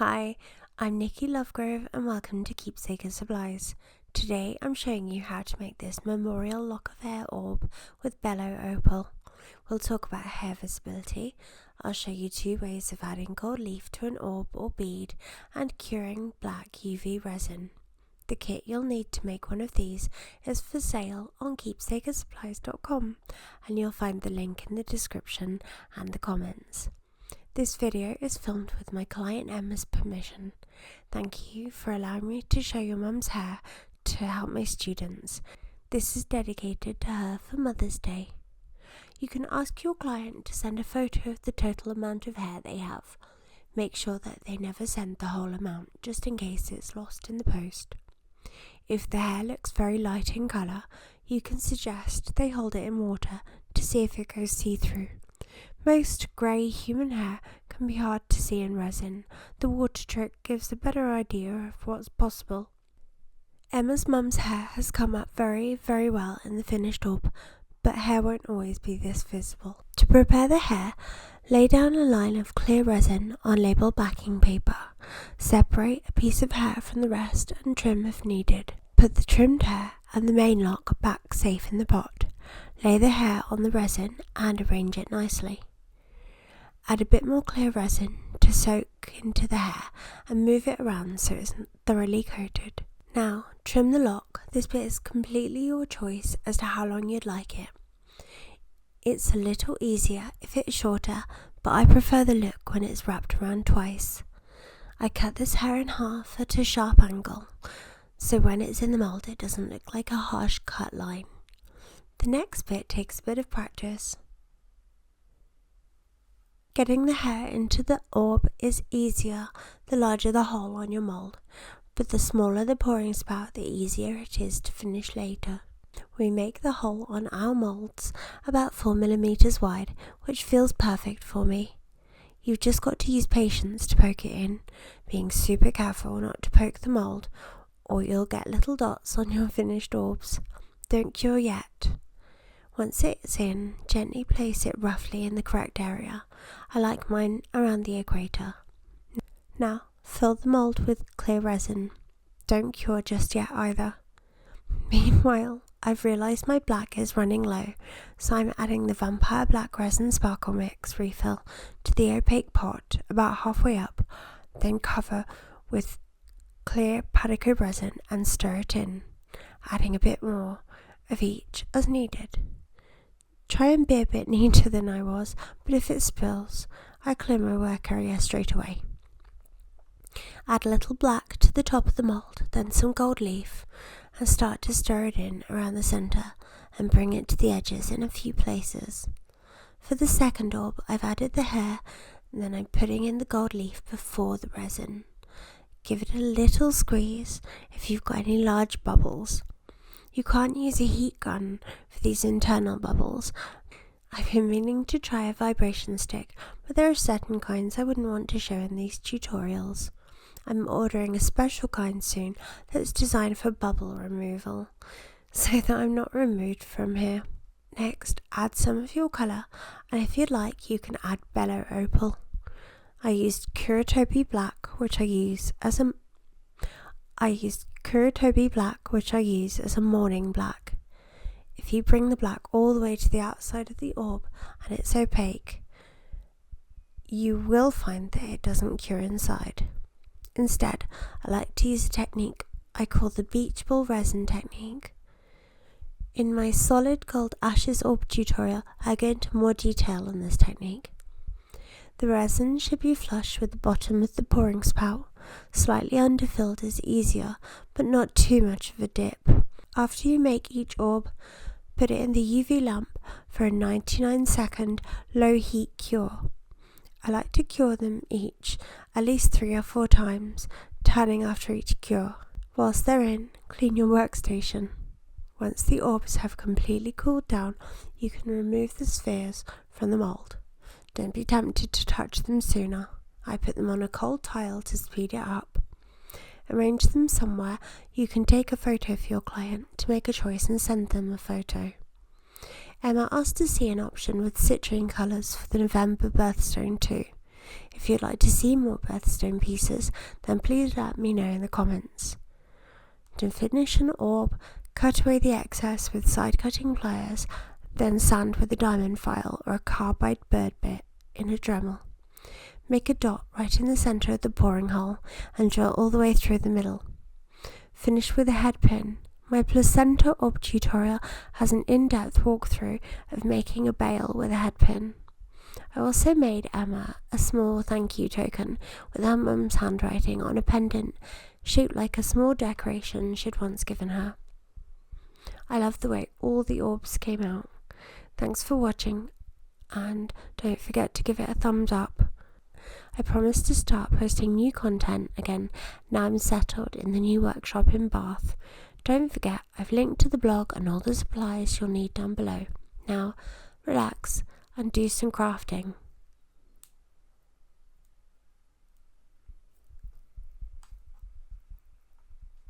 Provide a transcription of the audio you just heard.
Hi, I'm Nikki Lovegrove and welcome to Keepsake Supplies. Today I'm showing you how to make this memorial lock of hair orb with bello opal. We'll talk about hair visibility. I'll show you two ways of adding gold leaf to an orb or bead and curing black UV resin. The kit you'll need to make one of these is for sale on keepsakesupplies.com and you'll find the link in the description and the comments. This video is filmed with my client Emma's permission. Thank you for allowing me to show your mum's hair to help my students. This is dedicated to her for Mother's Day. You can ask your client to send a photo of the total amount of hair they have. Make sure that they never send the whole amount, just in case it's lost in the post. If the hair looks very light in colour, you can suggest they hold it in water to see if it goes see-through. Most grey human hair can be hard to see in resin. The water trick gives a better idea of what's possible. Emma's mum's hair has come up very well in the finished orb, but hair won't always be this visible. To prepare the hair, lay down a line of clear resin on label backing paper. Separate a piece of hair from the rest and trim if needed. Put the trimmed hair and the main lock back safe in the pot. Lay the hair on the resin and arrange it nicely. Add a bit more clear resin to soak into the hair and move it around so it's thoroughly coated. Now trim the lock. This bit is completely your choice as to how long you'd like it. It's a little easier if it's shorter, but I prefer the look when it's wrapped around twice. I cut this hair in half at a sharp angle, so when it's in the mould it doesn't look like a harsh cut line. The next bit takes a bit of practice. Getting the hair into the orb is easier the larger the hole on your mould, but the smaller the pouring spout, the easier it is to finish later. We make the hole on our moulds about 4mm wide, which feels perfect for me. You've just got to use patience to poke it in, being super careful not to poke the mould, or you'll get little dots on your finished orbs. Don't cure yet. Once it's in, gently place it roughly in the correct area. I like mine around the equator. Now, fill the mould with clear resin. Don't cure just yet either. Meanwhile, I've realised my black is running low, so I'm adding the Vampire Black Resin Sparkle Mix refill to the opaque pot about halfway up, then cover with clear Padico resin and stir it in, adding a bit more of each as needed. Try and be a bit neater than I was, but if it spills, I clear my work area straight away. Add a little black to the top of the mould, then some gold leaf, and start to stir it in around the centre and bring it to the edges in a few places. For the second orb, I've added the hair, and then I'm putting in the gold leaf before the resin. Give it a little squeeze if you've got any large bubbles. You can't use a heat gun for these internal bubbles. I've been meaning to try a vibration stick, but there are certain kinds I wouldn't want to show in these tutorials. I'm ordering a special kind soon that's designed for bubble removal, so that I'm not removed from here. Next, add some of your colour, and if you'd like, you can add bello opal. I used Kuratobi Black, which I use as a morning black. If you bring the black all the way to the outside of the orb and it's opaque, you will find that it doesn't cure inside. Instead, I like to use a technique I call the beach ball resin technique. In my solid gold ashes orb tutorial, I go into more detail on this technique. The resin should be flush with the bottom of the pouring spout. Slightly underfilled is easier, but not too much of a dip. After you make each orb, put it in the UV lamp for a 99-second low heat cure. I like to cure them each at least 3 or 4 times, turning after each cure. Whilst they're in, clean your workstation. Once the orbs have completely cooled down, you can remove the spheres from the mould. Don't be tempted to touch them sooner. I put them on a cold tile to speed it up. Arrange them somewhere you can take a photo for your client to make a choice and send them a photo. Emma asked to see an option with citrine colours for the November birthstone too. If you'd like to see more birthstone pieces, then please let me know in the comments. To finish an orb, cut away the excess with side cutting pliers, then sand with a diamond file or a carbide bird bit in a Dremel. Make a dot right in the centre of the boring hole and drill all the way through the middle. Finish with a head pin. My placenta orb tutorial has an in-depth walkthrough of making a bail with a head pin. I also made Emma a small thank you token with her mum's handwriting on a pendant shaped like a small decoration she'd once given her. I love the way all the orbs came out. Thanks for watching, and don't forget to give it a thumbs up. I promise to start posting new content again now I'm settled in the new workshop in Bath. Don't forget, I've linked to the blog and all the supplies you'll need down below. Now, relax and do some crafting.